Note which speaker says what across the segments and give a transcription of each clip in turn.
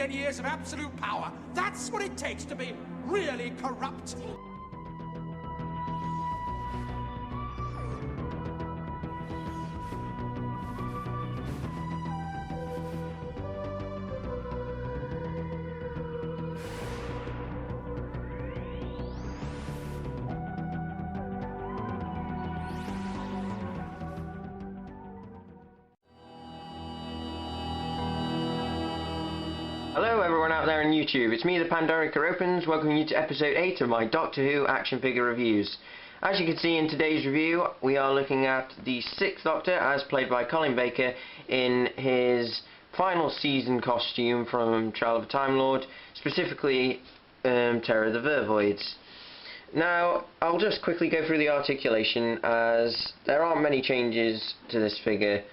Speaker 1: million years of absolute power. That's what it takes to be really corrupt.
Speaker 2: Hello everyone out there on YouTube, it's me the Pandorica Opens, welcoming you to episode 8 of my Doctor Who action figure reviews. As you can see in today's review, we are looking at the 6th Doctor as played by Colin Baker in his final season costume from Trial of a Time Lord, specifically Terror of the Vervoids. Now, I'll just quickly go through the articulation as there aren't many changes to this figure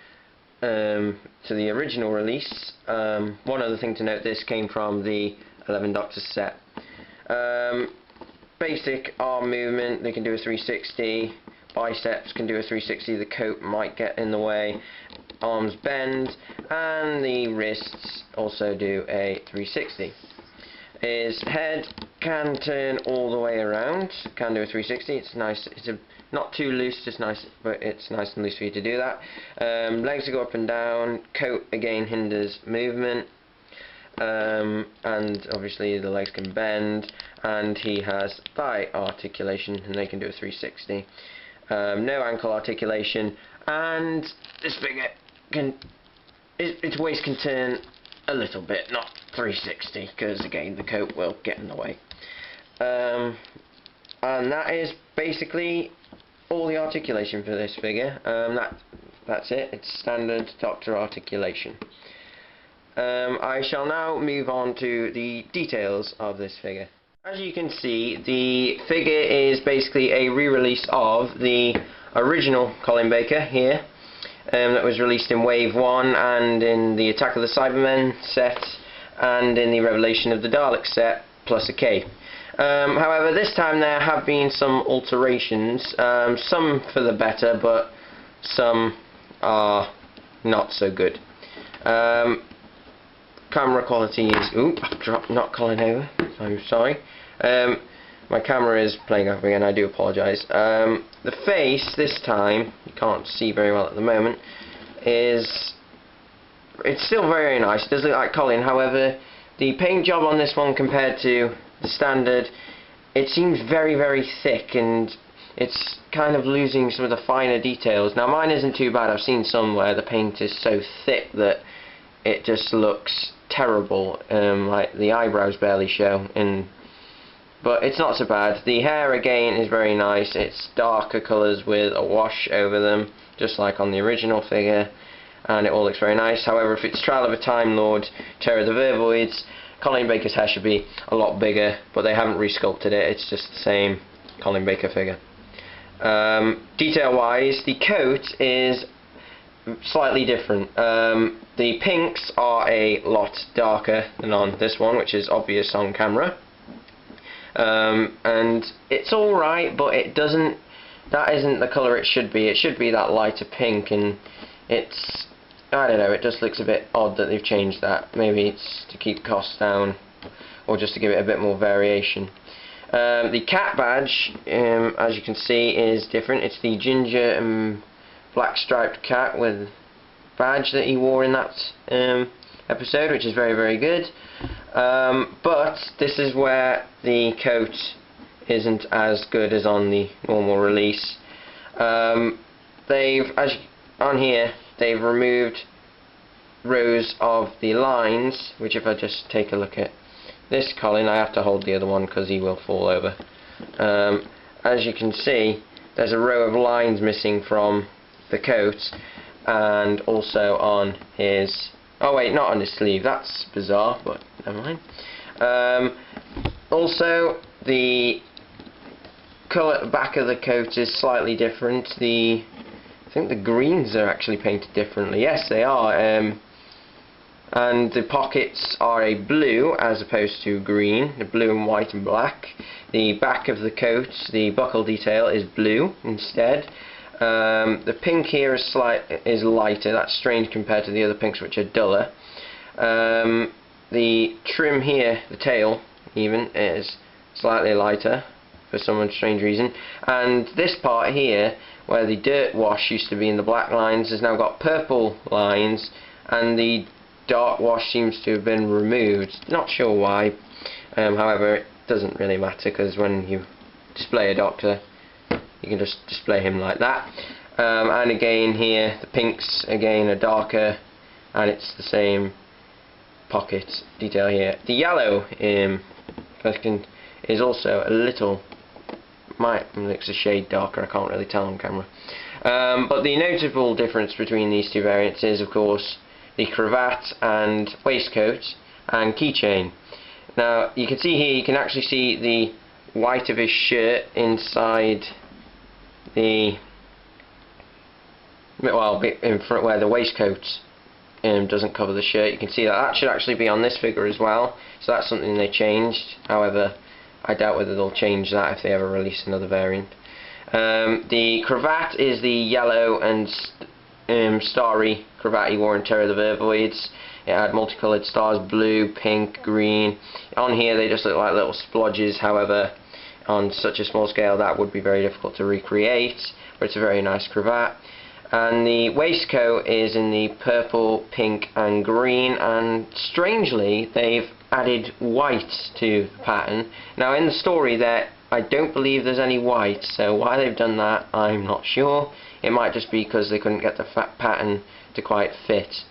Speaker 2: to the original release. One other thing to note, this came from the 11 Doctors set. Basic arm movement, they can do a 360, biceps can do a 360, the coat might get in the way, arms bend, and the wrists also do a 360. His head can turn all the way around, can do a 360, it's nice, it's not too loose, just nice, but it's nice and loose for you to do that. Legs to go up and down, coat again hinders movement, and obviously the legs can bend, and he has thigh articulation, and they can do a 360. No ankle articulation, and this figure can, its waist can turn a little bit, not 360, because again the coat will get in the way. And that is basically all the articulation for this figure. That's it, it's standard Doctor articulation. I shall now move on to the details of this figure. As you can see, the figure is basically a re-release of the original Colin Baker here, that was released in Wave 1 and in the Attack of the Cybermen set and in the Revelation of the Daleks set, plus a cape. However, this time there have been some alterations, some for the better, but some are not so good. Camera quality is... Ooh, I've dropped Not Colin over, I'm sorry. My camera is playing up again, I do apologise. The face, this time, you can't see very well at the moment, it's still very nice, it does look like Colin, however, the paint job on this one compared to the standard, it seems very, very thick, and it's kind of losing some of the finer details. Now mine isn't too bad, I've seen some where the paint is so thick that it just looks terrible, like the eyebrows barely show, but it's not so bad. The hair again is very nice, it's darker colours with a wash over them, just like on the original figure, and it all looks very nice. However, if it's Trial of a Time Lord, Terror of the Vervoids, Colin Baker's hair should be a lot bigger, but they haven't resculpted it, it's just the same Colin Baker figure. Detail wise, the coat is slightly different. The pinks are a lot darker than on this one, which is obvious on camera. And it's alright, but that isn't the colour it should be. It should be that lighter pink, and it's, I don't know, it just looks a bit odd that they've changed that. Maybe it's to keep costs down, or just to give it a bit more variation. The cat badge, as you can see, is different. It's the ginger and black striped cat with badge that he wore in that episode, which is very, very good. But this is where the coat isn't as good as on the normal release. On here, they've removed rows of the lines, which if I just take a look at this Colin, I have to hold the other one because he will fall over. As you can see, there's a row of lines missing from the coat, and also on his... oh wait, not on his sleeve, that's bizarre, but never mind. Also, the colour at the back of the coat is slightly different. I think the greens are actually painted differently. Yes, they are. And the pockets are a blue as opposed to green, the blue and white and black. The back of the coat, the buckle detail, is blue instead. The pink here is lighter. That's strange compared to the other pinks, which are duller. the trim here, the tail even, is slightly lighter for some strange reason, and this part here where the dirt wash used to be in the black lines has now got purple lines, and the dark wash seems to have been removed. Not sure why, however it doesn't really matter, because when you display a Doctor you can just display him like that. And again here the pinks again are darker, and it's the same pocket detail here. The yellow is also a little, looks a shade darker, I can't really tell on camera. But the notable difference between these two variants is, of course, the cravat and waistcoat and keychain. Now you can see here, you can actually see the white of his shirt inside the, well, in front where the waistcoat doesn't cover the shirt. You can see that that should actually be on this figure as well, so that's something they changed. However, I doubt whether they'll change that if they ever release another variant. The cravat is the yellow and starry cravat he wore in Terror of the Vervoids. It had multicoloured stars, blue, pink, green. On here they just look like little splodges, however on such a small scale that would be very difficult to recreate, but it's a very nice cravat. And the waistcoat is in the purple, pink and green, and strangely they've added white to the pattern. Now in the story there, I don't believe there's any white, so why they've done that I'm not sure. It might just be because they couldn't get the pattern to quite fit.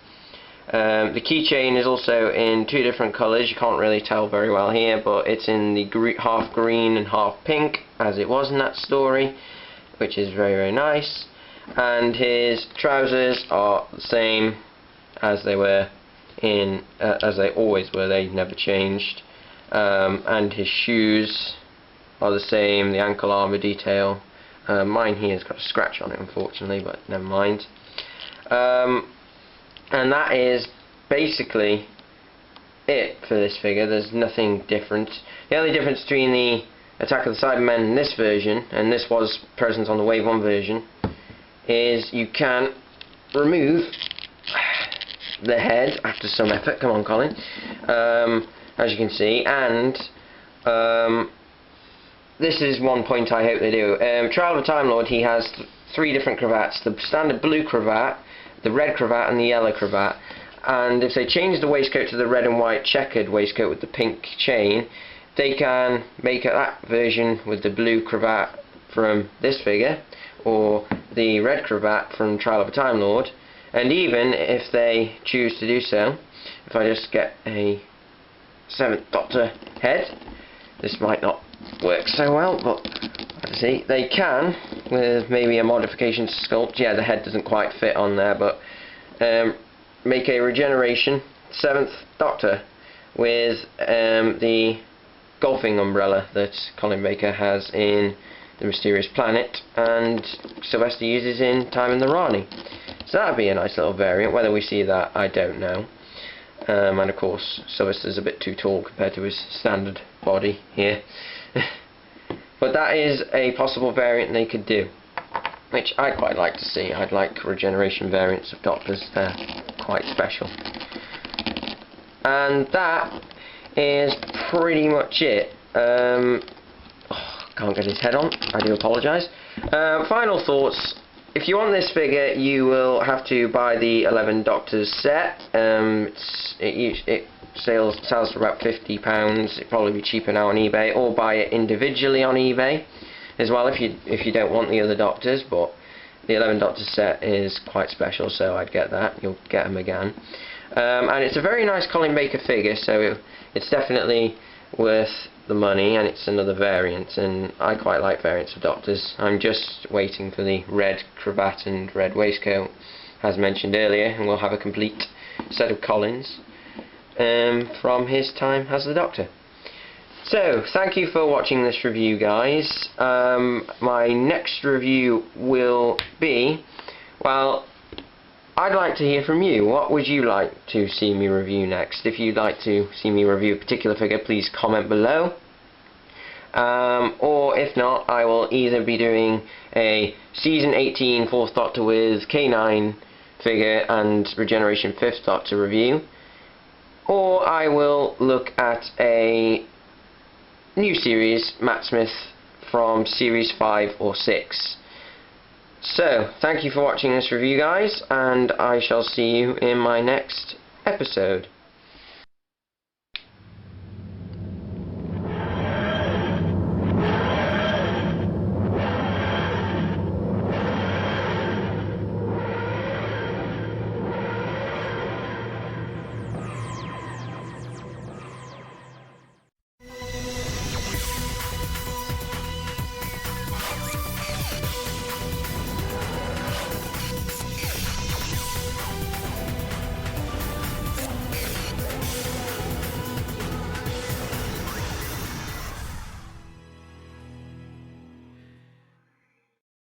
Speaker 2: The keychain is also in two different colours. You can't really tell very well here, but it's in the half green and half pink as it was in that story, which is very, very nice. And his trousers are the same as they were in as they always were, they never changed. And his shoes are the same, the ankle armour detail. Mine here has got a scratch on it unfortunately, but never mind. And that is basically it for this figure. There's nothing different. The only difference between the Attack of the Cybermen in this version, and this was present on the Wave 1 version, is you can remove the head after some effort. Come on, Colin. As you can see, and this is one point I hope they do. Trial of a Time Lord, he has three different cravats: the standard blue cravat, the red cravat and the yellow cravat. And if they change the waistcoat to the red and white checkered waistcoat with the pink chain, they can make that version with the blue cravat from this figure, or the red cravat from Trial of a Time Lord. And even if they choose to do so, if I just get a 7th Doctor head, this might not work so well, but let's see, they can, with maybe a modification to sculpt. Yeah, the head doesn't quite fit on there, but make a regeneration 7th Doctor with the golfing umbrella that Colin Baker has in The Mysterious Planet and Sylvester uses in Time in the Rani. So that would be a nice little variant. Whether we see that, I don't know. And of course Sylvester's a bit too tall compared to his standard body here. But that is a possible variant they could do, which I'd quite like to see. I'd like regeneration variants of Doctors. They're quite special. And that is pretty much it. Can't get his head on, I do apologise. Final thoughts: if you want this figure, you will have to buy the 11 Doctors set. It sells for about £50. It'd probably be cheaper now on eBay, or buy it individually on eBay as well if you don't want the other Doctors. But the 11 Doctors set is quite special, so I'd get that. You'll get them again. And it's a very nice Colin Baker figure, so it's definitely worth the money, and it's another variant, and I quite like variants of Doctors. I'm just waiting for the red cravat and red waistcoat, as mentioned earlier, and we'll have a complete set of Collins from his time as the Doctor. So, thank you for watching this review, guys. My next review will be, well, I'd like to hear from you. What would you like to see me review next? If you'd like to see me review a particular figure, please comment below. Or if not, I will either be doing a Season 18 4th Doctor with K9 figure and Regeneration 5th Doctor review, or I will look at a new series, Matt Smith, from series 5 or 6. So, thank you for watching this review, guys, and I shall see you in my next episode.